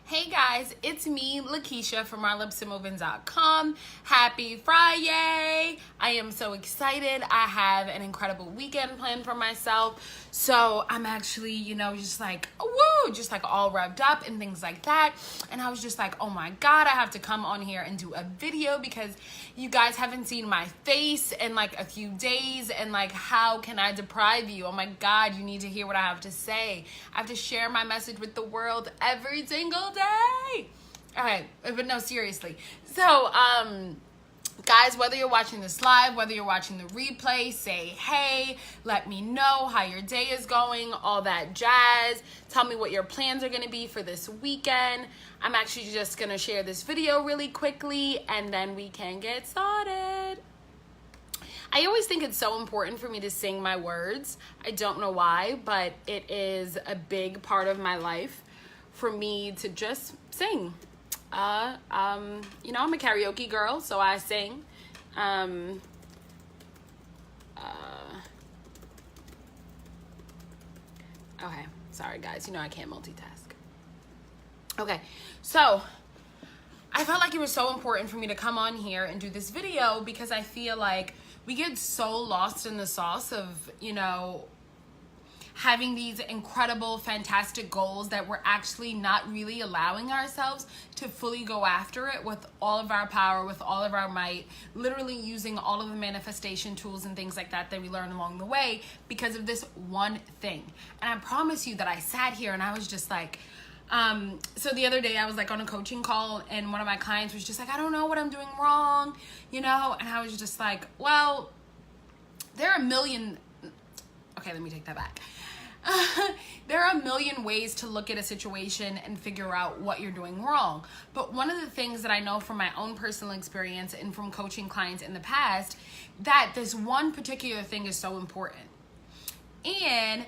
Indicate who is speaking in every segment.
Speaker 1: Hey guys, it's me, Lakeisha from OurLipsAndMovins.com. Happy Friday! I am so excited. I have an incredible weekend planned for myself. So I'm actually, just like, woo, just like all revved up and things like that. And I was just like, oh my God, I have to come on here and do a video because you guys haven't seen my face in like a few days. And like, how can I deprive you? Oh my God, you need to hear what I have to say. I have to share my message with the world every single day. Okay, but no, seriously. So, guys, whether you're watching this live, whether you're watching the replay, say hey, let me know how your day is going, all that jazz. Tell me what your plans are gonna be for this weekend. I'm actually just gonna share this video really quickly and then we can get started. I always think it's so important for me to sing my words. I don't know why, but it is a big part of my life for me to just sing. I'm a karaoke girl, so I sing. Okay, sorry guys, I can't multitask. Okay, so I felt like it was so important for me to come on here and do this video because I feel like we get so lost in the sauce of, having these incredible, fantastic goals that we're actually not really allowing ourselves to fully go after it with all of our power, with all of our might, literally using all of the manifestation tools and things like that that we learn along the way because of this one thing. And I promise you that I sat here and I was just like, so the other day I was like on a coaching call and one of my clients was just like, I don't know what I'm doing wrong, and I was just like, well, there are a million, okay, let me take that back. There are a million ways to look at a situation and figure out what you're doing wrong. But one of the things that I know from my own personal experience and from coaching clients in the past, that this one particular thing is so important. And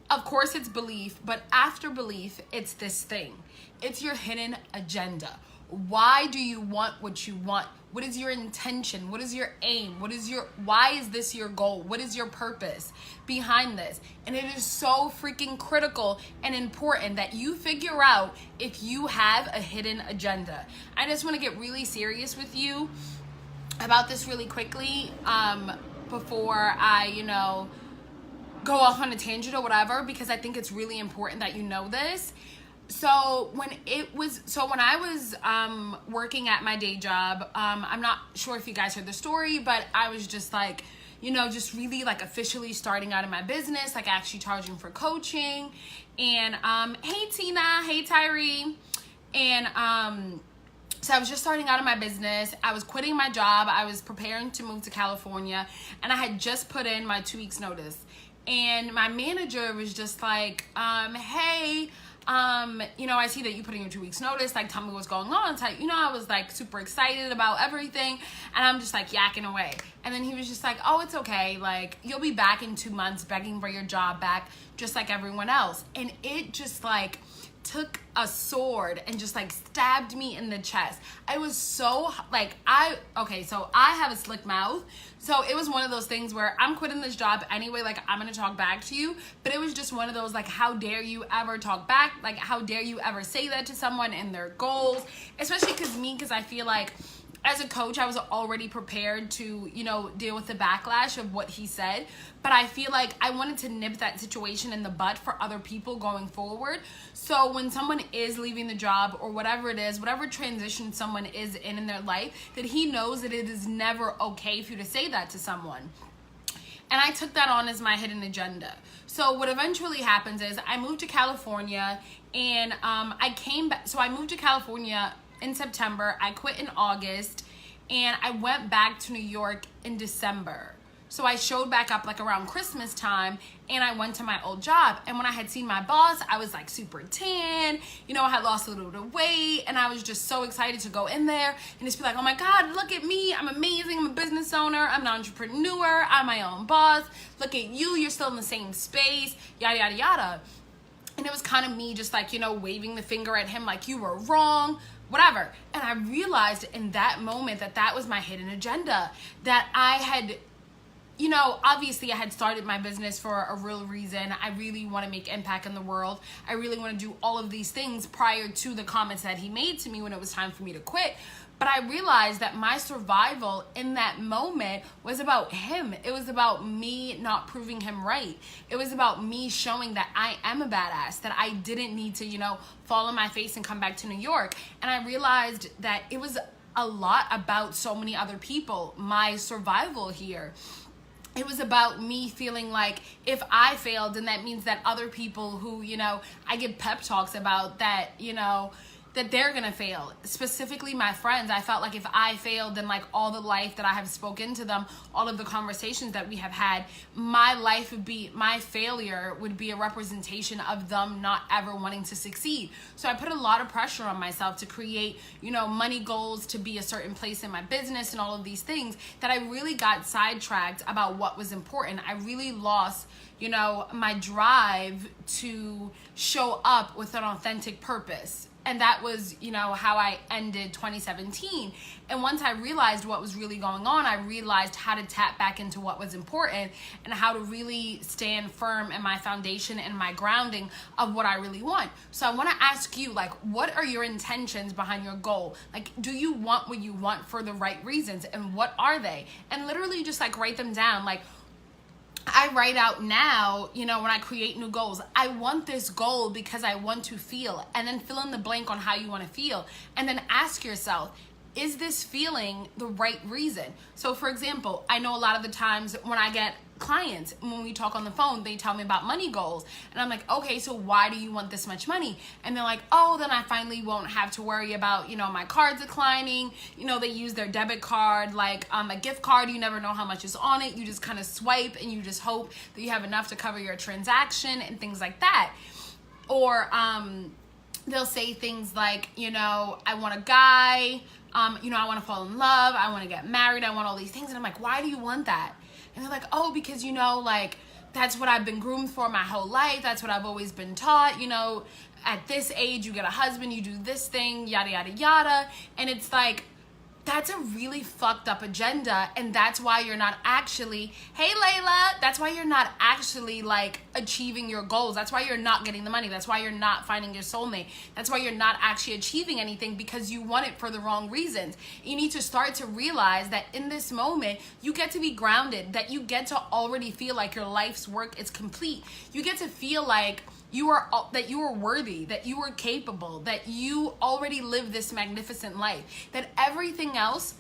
Speaker 1: of course it's belief, but after belief, it's this thing. It's your hidden agenda. Why do you want what you want? What is your intention? What is your aim? Why is this your goal? What is your purpose behind this? And it is so freaking critical and important that you figure out if you have a hidden agenda. I just want to get really serious with you about this really quickly, before I, go off on a tangent or whatever, because I think it's really important that you know this. So when I was working at my day job, I'm not sure if you guys heard the story, but I was just like, just really like officially starting out in my business, like actually charging for coaching. And hey Tina, hey Tyree. And so I was just starting out in my business. I was quitting my job. I was preparing to move to California, and I had just put in my 2 weeks notice. And my manager was just like, hey, I see that you put in your 2 weeks notice, like tell me what's going on. So, I was like super excited about everything and I'm just like yakking away. And then he was just like, oh, it's okay. Like you'll be back in 2 months begging for your job back just like everyone else. And it just like took a sword and just like stabbed me in the chest. I was so like, so I have a slick mouth. So it was one of those things where I'm quitting this job anyway, like I'm gonna talk back to you. But it was just one of those like, how dare you ever talk back? Like how dare you ever say that to someone and their goals? Especially because I feel like as a coach, I was already prepared to, deal with the backlash of what he said. But I feel like I wanted to nip that situation in the bud for other people going forward. So when someone is leaving the job or whatever it is, whatever transition someone is in their life, that he knows that it is never okay for you to say that to someone. And I took that on as my hidden agenda. So what eventually happens is I moved to California and I came back. So I moved to California in September, I quit in August, and I went back to New York in December. So I showed back up like around Christmas time and I went to my old job. And when I had seen my boss, I was like super tan, I had lost a little bit of weight and I was just so excited to go in there and just be like, oh my God, look at me. I'm amazing. I'm a business owner. I'm an entrepreneur. I'm my own boss. Look at you. You're still in the same space, yada, yada, yada. And it was kind of me just like, waving the finger at him like you were wrong, whatever. And I realized in that moment that was my hidden agenda, that I had you know, obviously I had started my business for a real reason. I really want to make impact in the world. I really want to do all of these things prior to the comments that he made to me when it was time for me to quit. But I realized that my survival in that moment was about him. It was about me not proving him right. It was about me showing that I am a badass, that I didn't need to, you know, fall on my face and come back to New York. And I realized that it was a lot about so many other people, my survival here. It was about me feeling like if I failed, then that means that other people who, you know, I give pep talks about, that, you know, that they're gonna fail. Specifically my friends, I felt like if I failed, then like all the life that I have spoken to them, all of the conversations that we have had, my life would be, my failure would be a representation of them not ever wanting to succeed. So I put a lot of pressure on myself to create, you know, money goals, to be a certain place in my business and all of these things, that I really got sidetracked about what was important. I really lost, you know, my drive to show up with an authentic purpose. And that was, you know, how I ended 2017. And once I realized what was really going on, I realized how to tap back into what was important and how to really stand firm in my foundation and my grounding of what I really want. So I want to ask you, like, what are your intentions behind your goal? Like, do you want what you want for the right reasons? And what are they? And literally just like write them down. Like, I write out now, you know, when I create new goals, I want this goal because I want to feel, and then fill in the blank on how you want to feel. And then ask yourself, is this feeling the right reason? So for example, I know a lot of the times when I get clients, when we talk on the phone, they tell me about money goals. And I'm like, okay, so why do you want this much money? And they're like, oh, then I finally won't have to worry about, you know, my card declining. You know, they use their debit card like a gift card. You never know how much is on it. You just kind of swipe and you just hope that you have enough to cover your transaction and things like that. Or they'll say things like, you know, I want a guy, you know, I want to fall in love, I want to get married, I want all these things. And I'm like, why do you want that? And they're like, oh, because, you know, like, that's what I've been groomed for my whole life. That's what I've always been taught. You know, at this age, you get a husband, you do this thing, yada, yada, yada. And it's like, that's a really fucked up agenda. And that's why you're not actually, hey, Layla, that's why you're not actually like achieving your goals. That's why you're not getting the money. That's why you're not finding your soulmate. That's why you're not actually achieving anything, because you want it for the wrong reasons. You need to start to realize that in this moment, you get to be grounded, that you get to already feel like your life's work is complete. You get to feel like you are worthy, that you are capable, that you already live this magnificent life, that everything else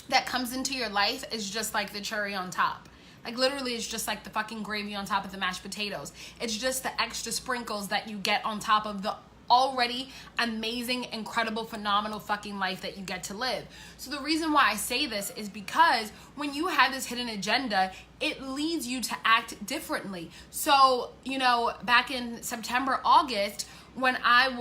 Speaker 1: that comes into your life is just like the cherry on top. Like literally it's just like the fucking gravy on top of the mashed potatoes. It's just the extra sprinkles that you get on top of the already amazing, incredible, phenomenal fucking life that you get to live. So the reason why I say this is because when you have this hidden agenda, it leads you to act differently. So, you know, back in September, August, when I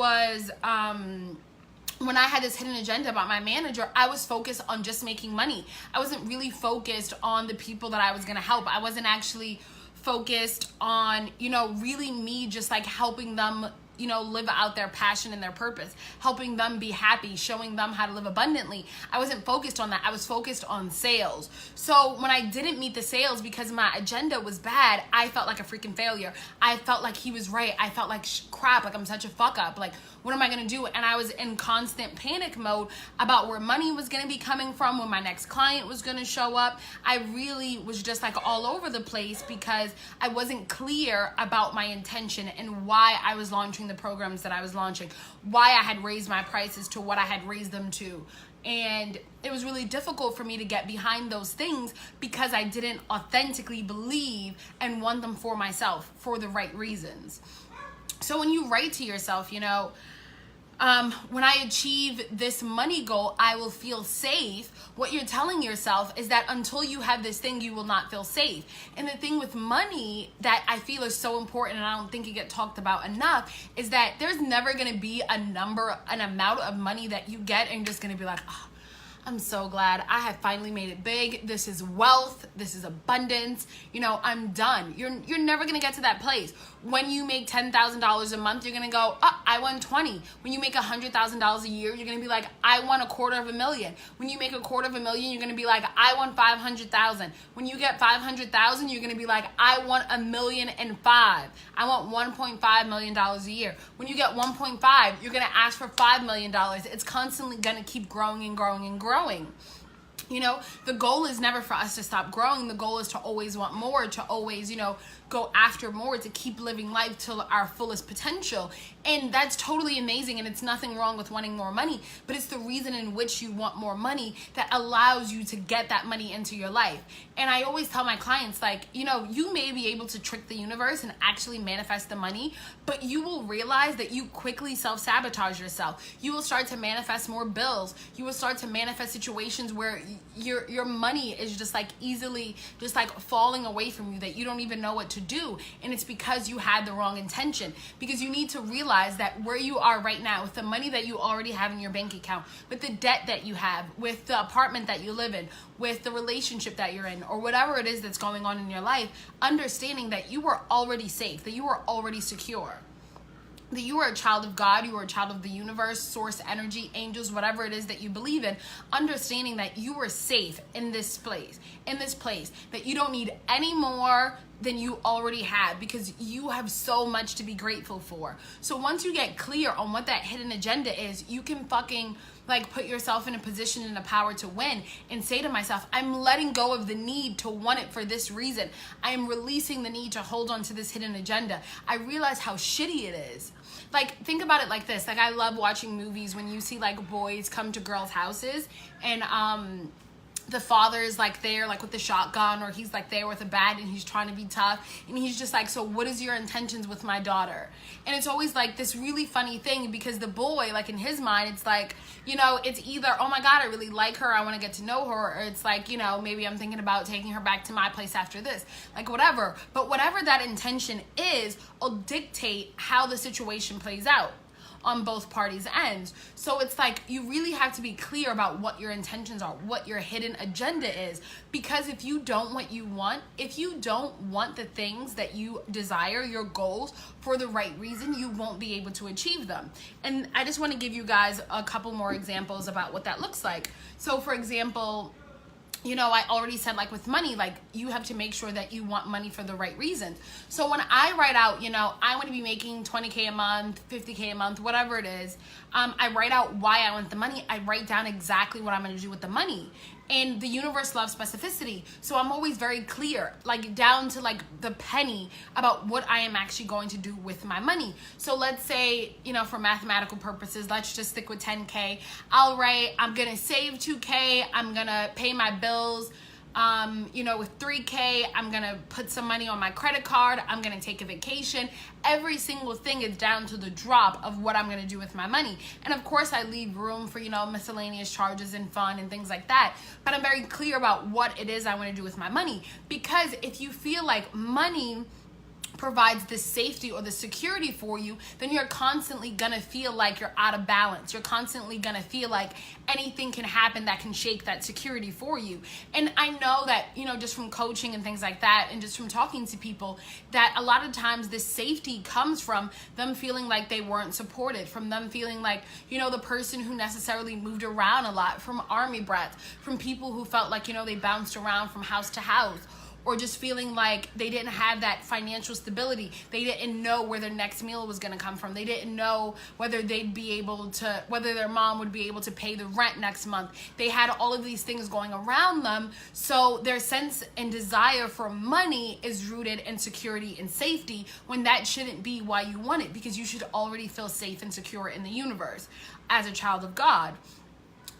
Speaker 1: had this hidden agenda about my manager, I was focused on just making money. I wasn't really focused on the people that I was gonna help. I wasn't actually focused on, you know, really me just like helping them, you know, live out their passion and their purpose, helping them be happy, showing them how to live abundantly. I wasn't focused on that. I was focused on sales. So when I didn't meet the sales because my agenda was bad, I felt like a freaking failure. I felt like he was right. I felt like crap, like I'm such a fuck up. Like, what am I gonna do? And I was in constant panic mode about where money was gonna be coming from, when my next client was gonna show up. I really was just like all over the place because I wasn't clear about my intention and why I was launching the programs that I was launching, why I had raised my prices to what I had raised them to. And it was really difficult for me to get behind those things because I didn't authentically believe and want them for myself for the right reasons. So when you write to yourself, you know, when I achieve this money goal, I will feel safe. What you're telling yourself is that until you have this thing, you will not feel safe. And the thing with money that I feel is so important, and I don't think it gets talked about enough, is that there's never going to be an amount of money that you get and you're just going to be like, oh, I'm so glad I have finally made it big. This is wealth. This is abundance. You know, I'm done. You're never going to get to that place. When you make $10,000 a month, you're gonna go, oh, I won 20. When you make $100,000 a year, you're gonna be like, I won $250,000. When you make $250,000, you're gonna be like, I won 500,000. When you get 500,000, you're gonna be like, I won 1,000,005. I want $1.5 million a year. When you get 1.5, you're gonna ask for $5 million. It's constantly gonna keep growing and growing and growing. You know, the goal is never for us to stop growing. The goal is to always want more, to always, go after more, to keep living life to our fullest potential. And that's totally amazing, and it's nothing wrong with wanting more money, but it's the reason in which you want more money that allows you to get that money into your life. And I always tell my clients, like, you may be able to trick the universe and actually manifest the money, but you will realize that you quickly self-sabotage yourself. You will start to manifest more bills. You will start to manifest situations where your money is just like easily just like falling away from you, that you don't even know what to do. And it's because you had the wrong intention. Because you need to realize that where you are right now, with the money that you already have in your bank account, with the debt that you have, with the apartment that you live in, with the relationship that you're in, or whatever it is that's going on in your life, understanding that you are already safe, that you are already secure, that you are a child of God, you are a child of the universe, source, energy, angels, whatever it is that you believe in, understanding that you are safe in this place, that you don't need any more than you already have, because you have so much to be grateful for. So once you get clear on what that hidden agenda is, you can fucking like put yourself in a position and a power to win, and say to myself, I'm letting go of the need to want it for this reason. I am releasing the need to hold on to this hidden agenda. I realize how shitty it is. Like, think about it like this. Like, I love watching movies when you see like boys come to girls' houses, and the father is like there like with the shotgun, or he's like there with a bat, and he's trying to be tough, and he's just like, so what is your intentions with my daughter? And it's always like this really funny thing, because the boy, like in his mind, it's like, it's either, oh my God, I really like her, I want to get to know her, or it's like, maybe I'm thinking about taking her back to my place after this, like whatever. But whatever that intention is will dictate how the situation plays out on both parties' ends. So it's like, you really have to be clear about what your intentions are, what your hidden agenda is. Because if you don't want the things that you desire, your goals, for the right reason, you won't be able to achieve them. And I just want to give you guys a couple more examples about what that looks like. So for example, I already said, like with money, like you have to make sure that you want money for the right reasons. So when I write out, I want to be making 20K a month, 50K a month, whatever it is, I write out why I want the money. I write down exactly what I'm going to do with the money. And the universe loves specificity. So I'm always very clear, like down to like the penny, about what I am actually going to do with my money. So let's say, for mathematical purposes, let's just stick with 10K. I'll write, I'm going to save 2K. I'm going to pay my bills. With 3K, I'm going to put some money on my credit card. I'm going to take a vacation. Every single thing is down to the drop of what I'm going to do with my money. And of course, I leave room for, miscellaneous charges and fun and things like that. But I'm very clear about what it is I want to do with my money. Because if you feel like money provides the safety or the security for you, then you're constantly gonna feel like you're out of balance. You're constantly gonna feel like anything can happen that can shake that security for you. And I know that, just from coaching and things like that, and just from talking to people, that a lot of times this safety comes from them feeling like they weren't supported, from them feeling like, the person who necessarily moved around a lot, from army brats, from people who felt like, they bounced around from house to house, or just feeling like they didn't have that financial stability. They didn't know where their next meal was going to come from. They didn't know whether whether their mom would be able to pay the rent next month. They had all of these things going around them. So their sense and desire for money is rooted in security and safety, when that shouldn't be why you want it, because you should already feel safe and secure in the universe as a child of God.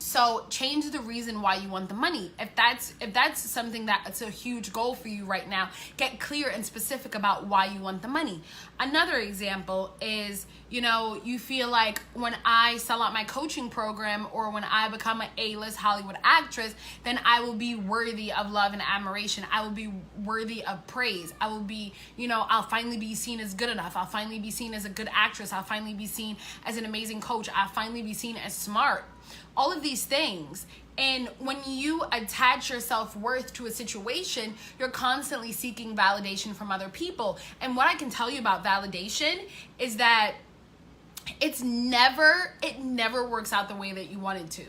Speaker 1: So change the reason why you want the money. If that's something that's a huge goal for you right now, get clear and specific about why you want the money. Another example is, you feel like, when I sell out my coaching program, or when I become an A-list Hollywood actress, then I will be worthy of love and admiration. I will be worthy of praise. I will be, I'll finally be seen as good enough. I'll finally be seen as a good actress. I'll finally be seen as an amazing coach. I'll finally be seen as smart. all of these things. And when you attach your self-worth to a situation, you're constantly seeking validation from other people. And what I can tell you about validation is that it never works out the way that you want it to.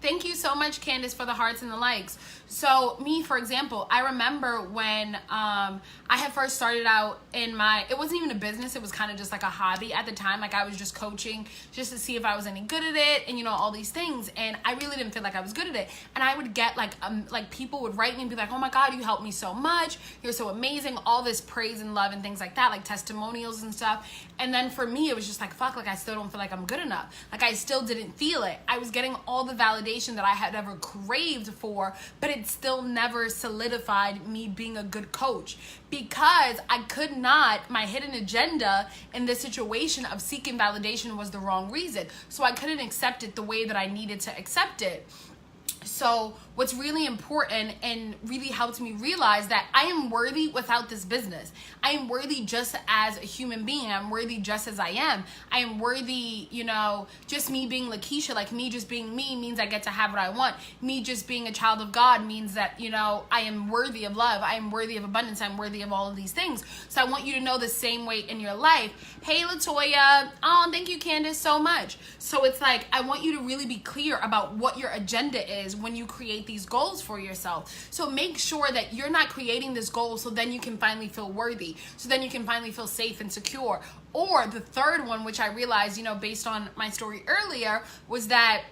Speaker 1: Thank you so much, Candace, for the hearts and the likes. So me, for example, I remember when I had first started out in it wasn't even a business, it was kind of just like a hobby at the time. Like I was just coaching just to see if I was any good at it and, you know, all these things. And I really didn't feel like I was good at it. And I would get like people would write me and be like, oh my God, you helped me so much. You're so amazing. All this praise and love and things like that, like testimonials and stuff. And then for me, it was just like, fuck, like I still don't feel like I'm good enough. Like I still didn't feel it. I was getting all the validation that I had ever craved for, but it still never solidified me being a good coach, because I could not, my hidden agenda in this situation of seeking validation was the wrong reason. So I couldn't accept it the way that I needed to accept it. So what's really important and really helped me realize that I am worthy without this business. I am worthy just as a human being. I'm worthy just as I am. I am worthy, you know, just me being Lakeisha, like me just being me means I get to have what I want. Me just being a child of God means that, you know, I am worthy of love. I am worthy of abundance. I'm worthy of all of these things. So I want you to know the same way in your life. Hey, Latoya. Oh, thank you, Candace, so much. So it's like, I want you to really be clear about what your agenda is when you create these goals for yourself. So make sure that you're not creating this goal so then you can finally feel worthy, so then you can finally feel safe and secure. Or the third one, which I realized, you know, based on my story earlier, was that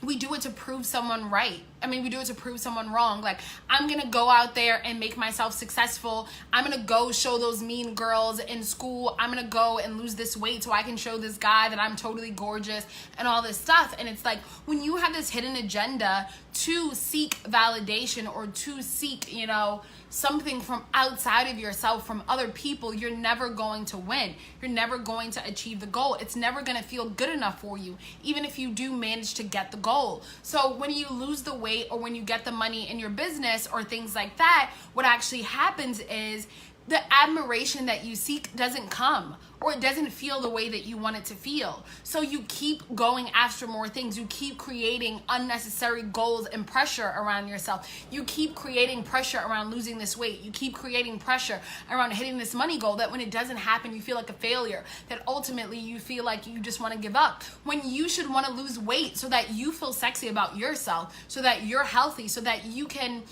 Speaker 1: we do it to prove someone right. I mean, we do it to prove someone wrong. Like, I'm going to go out there and make myself successful. I'm going to go show those mean girls in school. I'm going to go and lose this weight so I can show this guy that I'm totally gorgeous and all this stuff. And it's like, when you have this hidden agenda to seek validation or to seek, you know, something from outside of yourself, from other people, you're never going to win. You're never going to achieve the goal. It's never going to feel good enough for you, even if you do manage to get the goal. So when you lose the weight or when you get the money in your business or things like that, what actually happens is the admiration that you seek doesn't come, or it doesn't feel the way that you want it to feel. So you keep going after more things. You keep creating unnecessary goals and pressure around yourself. You keep creating pressure around losing this weight. You keep creating pressure around hitting this money goal, that when it doesn't happen, you feel like a failure, that ultimately you feel like you just want to give up, when you should want to lose weight so that you feel sexy about yourself, so that you're healthy, so that you can,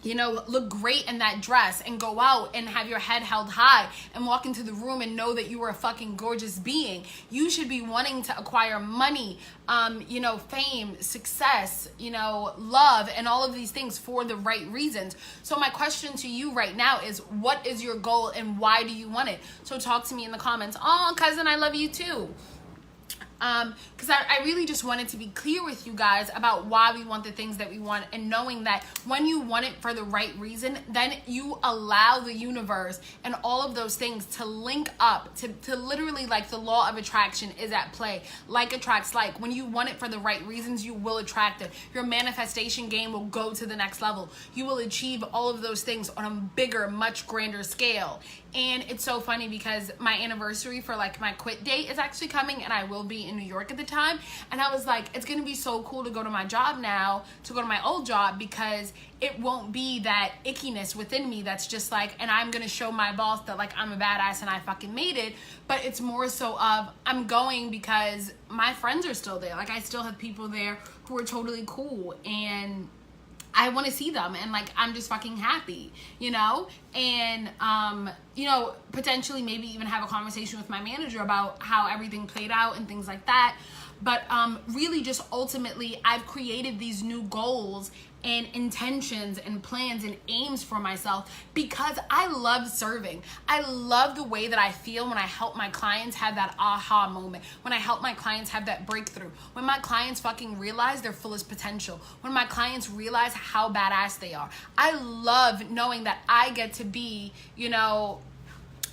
Speaker 1: you know, look great in that dress and go out and have your head held high and walk into the room and know that you are a fucking gorgeous being. You should be wanting to acquire money, you know, fame, success, you know, love, and all of these things for the right reasons. So my question to you right now is, what is your goal and why do you want it? So talk to me in the comments. Oh, cousin, I love you too. Because I really just wanted to be clear with you guys about why we want the things that we want, and knowing that when you want it for the right reason, then you allow the universe and all of those things to link up, to literally, like, the law of attraction is at play. Like attracts like. When you want it for the right reasons, you will attract it. Your manifestation game will go to the next level. You will achieve all of those things on a bigger, much grander scale. And it's so funny because my anniversary for, like, my quit date is actually coming, and I will be in New York at the time. And I was like, it's gonna be so cool to go to my job now, to go to my old job, because it won't be that ickiness within me that's just like, and I'm gonna show my boss that, like, I'm a badass and I fucking made it. But it's more so of, I'm going because my friends are still there. Like, I still have people there who are totally cool, and I want to see them, and, like, I'm just fucking happy, you know? And, you know, potentially maybe even have a conversation with my manager about how everything played out and things like that. But really just ultimately, I've created these new goals and intentions and plans and aims for myself because I love serving. I love the way that I feel when I help my clients have that aha moment, when I help my clients have that breakthrough, when my clients fucking realize their fullest potential, when my clients realize how badass they are. I love knowing that I get to be, you know,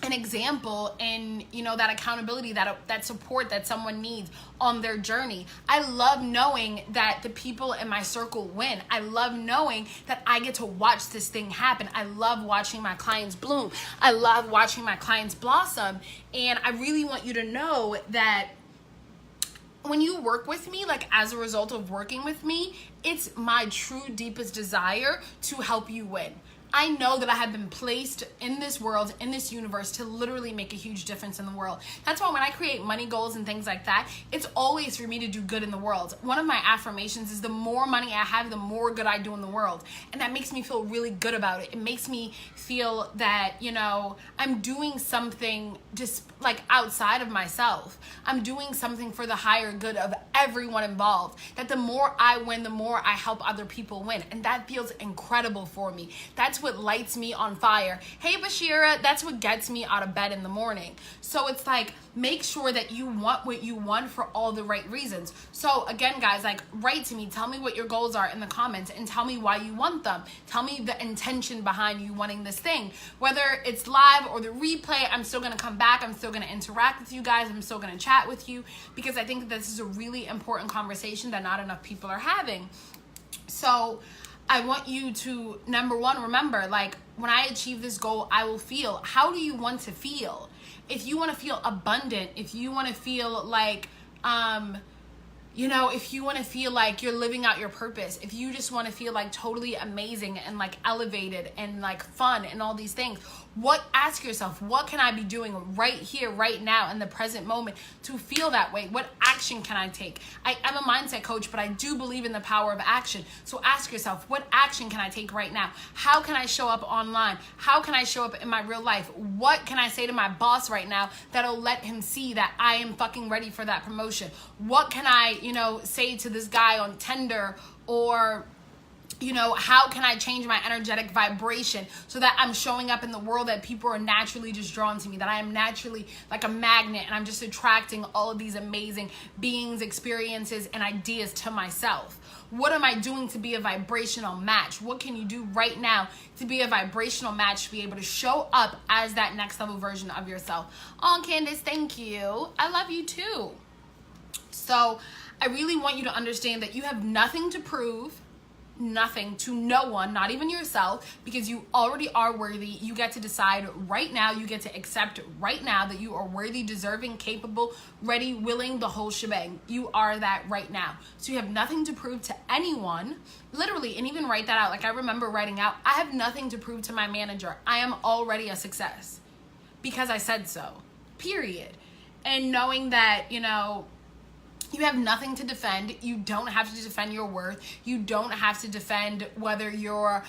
Speaker 1: an example and, you know, that accountability, that support that someone needs on their journey. I love knowing that the people in my circle win. I love knowing that I get to watch this thing happen. I love watching my clients bloom. I love watching my clients blossom. And I really want you to know that when you work with me, like as a result of working with me, it's my true deepest desire to help you win. I know that I have been placed in this world, in this universe, to literally make a huge difference in the world. That's why when I create money goals and things like that, it's always for me to do good in the world. One of my affirmations is the more money I have, the more good I do in the world. And that makes me feel really good about it. It makes me feel that, you know, I'm doing something just like outside of myself. I'm doing something for the higher good of everyone involved. That the more I win, the more I help other people win. And that feels incredible for me. That's what lights me on fire. Hey, Bashira, that's what gets me out of bed in the morning. So it's like, make sure that you want what you want for all the right reasons. So again, guys, like, write to me, tell me what your goals are in the comments, and tell me why you want them. Tell me the intention behind you wanting this thing. Whether it's live or the replay, I'm still gonna come back, I'm still gonna interact with you guys, I'm still gonna chat with you, because I think that this is a really important conversation that not enough people are having. So I want you to, number one, remember, like, when I achieve this goal, I will feel. How do you want to feel? If you want to feel abundant, if you want to feel like, you know, if you want to feel like you're living out your purpose, if you just want to feel like totally amazing and like elevated and like fun and all these things, ask yourself, what can I be doing right here, right now, in the present moment to feel that way? What action can I take? I'm a mindset coach, but I do believe in the power of action. So ask yourself, what action can I take right now? How can I show up online? How can I show up in my real life? What can I say to my boss right now that'll let him see that I am fucking ready for that promotion? What can I, you know, say to this guy on Tinder? Or, you know, how can I change my energetic vibration so that I'm showing up in the world that people are naturally just drawn to me, that I am naturally like a magnet and I'm just attracting all of these amazing beings, experiences, and ideas to myself? What am I doing to be a vibrational match? What can you do right now to be a vibrational match, to be able to show up as that next level version of yourself? Oh, Candace, thank you. I love you too. So I really want you to understand that you have nothing to prove, nothing to no one, not even yourself, because you already are worthy. You get to decide right now, you get to accept right now that you are worthy, deserving, capable, ready, willing, the whole shebang. You are that right now. So you have nothing to prove to anyone, literally. And even write that out. Like, I remember writing out, I have nothing to prove to my manager. I am already a success because I said so, period. And knowing that, you know, you have nothing to defend. You don't have to defend your worth. You don't have to defend whether you're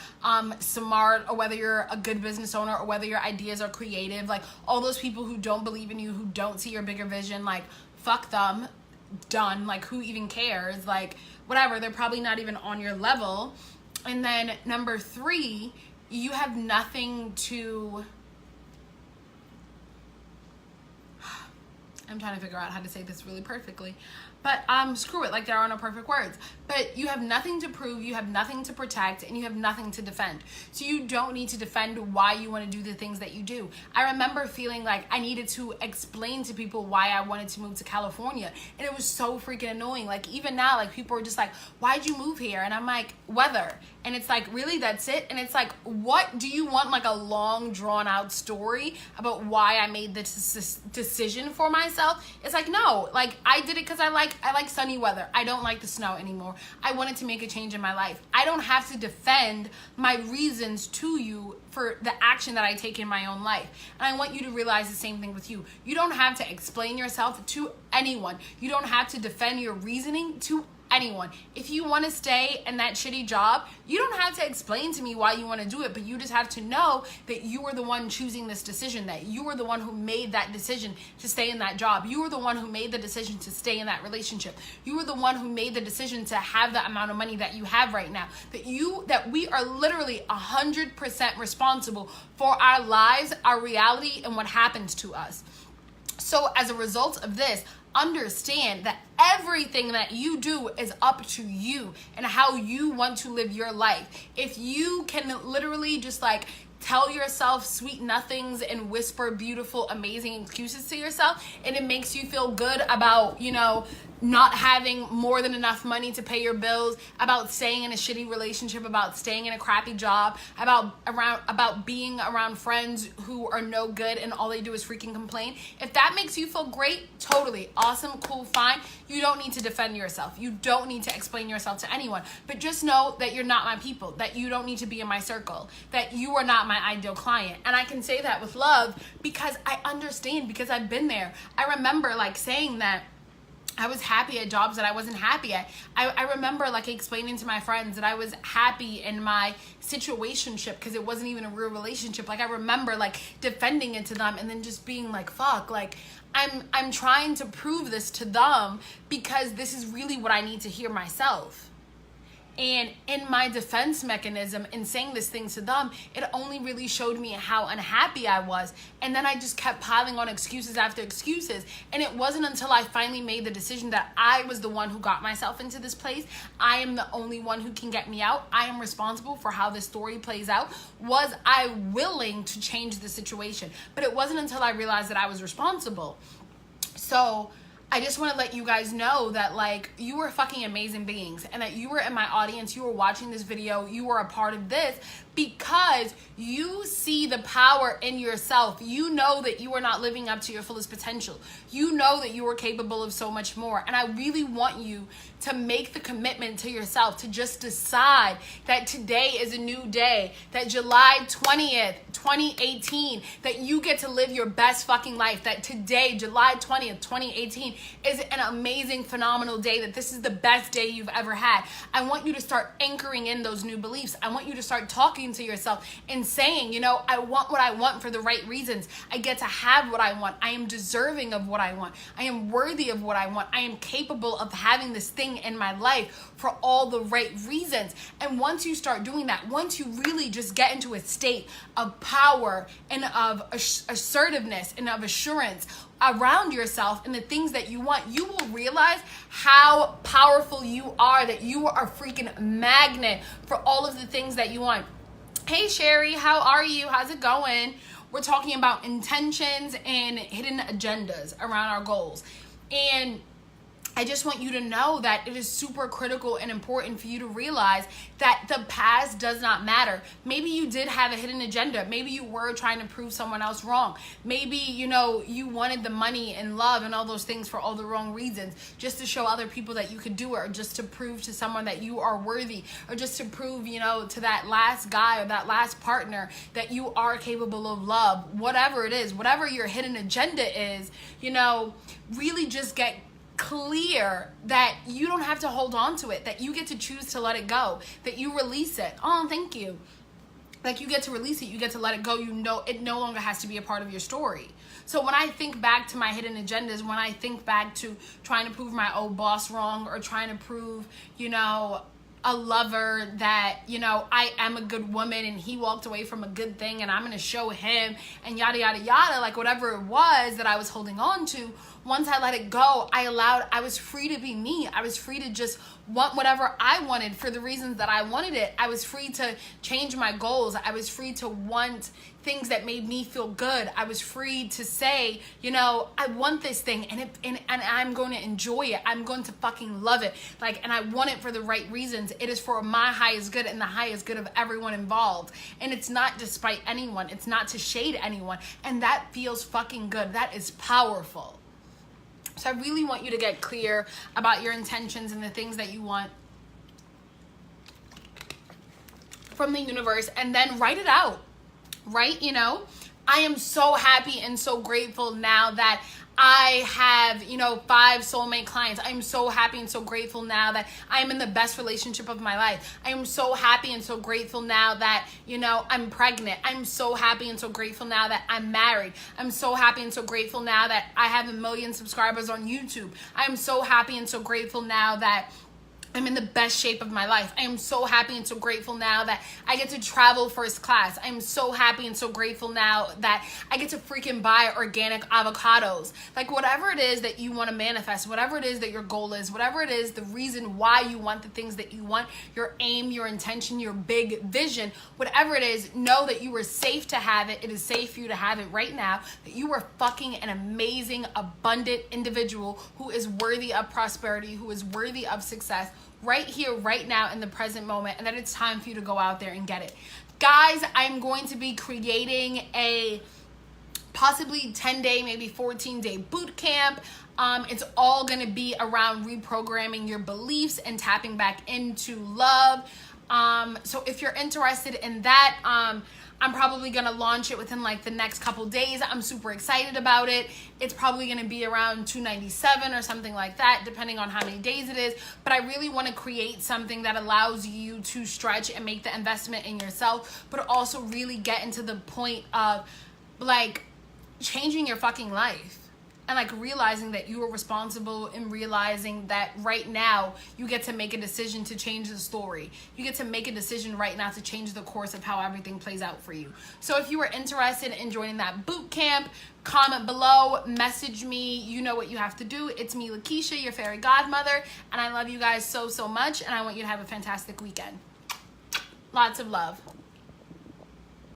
Speaker 1: smart or whether you're a good business owner or whether your ideas are creative. Like, all those people who don't believe in you, who don't see your bigger vision, like, fuck them. Done. Like, who even cares? Like, whatever. They're probably not even on your level. And then number 3, you have nothing to... I'm trying to figure out how to say this really perfectly. But screw it, like, there are no perfect words. But you have nothing to prove, you have nothing to protect, and you have nothing to defend. So you don't need to defend why you want to do the things that you do. I remember feeling like I needed to explain to people why I wanted to move to California. And it was so freaking annoying. Like, even now, like, people are just like, why'd you move here? And I'm like, weather. And it's like, really, that's it? And it's like, what do you want? Like, a long, drawn out story about why I made this decision for myself? It's like, no, like, I did it because I like sunny weather. I don't like the snow anymore. I wanted to make a change in my life. I don't have to defend my reasons to you for the action that I take in my own life. And I want you to realize the same thing with you. You don't have to explain yourself to anyone. You don't have to defend your reasoning to anyone. If you want to stay in that shitty job, you don't have to explain to me why you want to do it, but you just have to know that you were the one choosing this decision, that you were the one who made that decision to stay in that job. You were the one who made the decision to stay in that relationship. You were the one who made the decision to have the amount of money that you have right now. That we are literally 100% responsible for our lives, our reality, and what happens to us. So as a result of this, understand that everything that you do is up to you and how you want to live your life. If you can literally just like tell yourself sweet nothings and whisper beautiful, amazing excuses to yourself, and it makes you feel good about, you know, not having more than enough money to pay your bills, about staying in a shitty relationship, about staying in a crappy job, about being around friends who are no good and all they do is freaking complain. If that makes you feel great, totally awesome, cool, fine. You don't need to defend yourself. You don't need to explain yourself to anyone. But just know that you're not my people, that you don't need to be in my circle, that you are not my ideal client. And I can say that with love because I understand, because I've been there. I remember like saying that I was happy at jobs that I wasn't happy at. I remember like explaining to my friends that I was happy in my situationship because it wasn't even a real relationship. Like I remember like defending it to them and then just being like, fuck, like I'm trying to prove this to them because this is really what I need to hear myself. And in my defense mechanism, in saying this thing to them, it only really showed me how unhappy I was. And then I just kept piling on excuses after excuses. And it wasn't until I finally made the decision that I was the one who got myself into this place. I am the only one who can get me out. I am responsible for how this story plays out. Was I willing to change the situation? But it wasn't until I realized that I was responsible. So I just want to let you guys know that like you are fucking amazing beings and that you were in my audience, you were watching this video, you were a part of this because you see the power in yourself. You know that you are not living up to your fullest potential. You know that you are capable of so much more. And I really want you to make the commitment to yourself to just decide that today is a new day, that July 20th, 2018, that you get to live your best fucking life, that today, July 20th, 2018 is an amazing, phenomenal day, that this is the best day you've ever had. I want you to start anchoring in those new beliefs. I want you to start talking to yourself and saying, you know, I want what I want for the right reasons. I get to have what I want. I am deserving of what I want. I am worthy of what I want. I am capable of having this thing in my life for all the right reasons. And once you start doing that, once you really just get into a state of power and of assertiveness and of assurance around yourself and the things that you want, you will realize how powerful you are, that you are a freaking magnet for all of the things that you want. Hey Sherry, how are you? How's it going? We're talking about intentions and hidden agendas around our goals. And I just want you to know that it is super critical and important for you to realize that the past does not matter. Maybe you did have a hidden agenda. Maybe you were trying to prove someone else wrong. Maybe, you know, you wanted the money and love and all those things for all the wrong reasons, just to show other people that you could do it, or just to prove to someone that you are worthy, or just to prove, you know, to that last guy or that last partner that you are capable of love. Whatever it is, whatever your hidden agenda is, you know, really just get clear that you don't have to hold on to it, that you get to choose to let it go, that you release it. Oh, thank you. Like you get to release it, you get to let it go. You know, it no longer has to be a part of your story. So when I think back to my hidden agendas, when I think back to trying to prove my old boss wrong, or trying to prove, you know, a lover that, you know, I am a good woman and he walked away from a good thing and I'm going to show him and yada, yada, yada, like whatever it was that I was holding on to, once I let it go, I was free to be me. I was free to just want whatever I wanted for the reasons that I wanted it. I was free to change my goals. I was free to want things that made me feel good. I was free to say, you know, I want this thing and I'm going to enjoy it. I'm going to fucking love it. Like, and I want it for the right reasons. It is for my highest good and the highest good of everyone involved. And it's not despite anyone. It's not to shade anyone. And that feels fucking good. That is powerful. So I really want you to get clear about your intentions and the things that you want from the universe, and then write it out, right? You know, I am so happy and so grateful now that I have, you know, 5 soulmate clients. I'm so happy and so grateful now that I'm in the best relationship of my life. I am so happy and so grateful now that, you know, I'm pregnant. I'm so happy and so grateful now that I'm married. I'm so happy and so grateful now that I have 1 million subscribers on YouTube. I'm so happy and so grateful now that I'm in the best shape of my life. I am so happy and so grateful now that I get to travel first class. I'm so happy and so grateful now that I get to freaking buy organic avocados. Like, whatever it is that you want to manifest, whatever it is that your goal is, whatever it is, the reason why you want the things that you want, your aim, your intention, your big vision, whatever it is, know that you are safe to have it. It is safe for you to have it right now, that you are fucking an amazing, abundant individual who is worthy of prosperity, who is worthy of success, right here, right now, in the present moment, and that it's time for you to go out there and get it. Guys, I'm going to be creating a possibly 10-day, maybe 14-day boot camp. It's all going to be around reprogramming your beliefs and tapping back into love. So if you're interested in that, I'm probably going to launch it within like the next couple days. I'm super excited about it. It's probably going to be around $297 or something like that, depending on how many days it is. But I really want to create something that allows you to stretch and make the investment in yourself, but also really get into the point of like changing your fucking life. And like realizing that you are responsible, and realizing that right now you get to make a decision to change the story. You get to make a decision right now to change the course of how everything plays out for you. So if you are interested in joining that boot camp, comment below, message me. You know what you have to do. It's me, Lakeisha, your fairy godmother. And I love you guys so, so much. And I want you to have a fantastic weekend. Lots of love.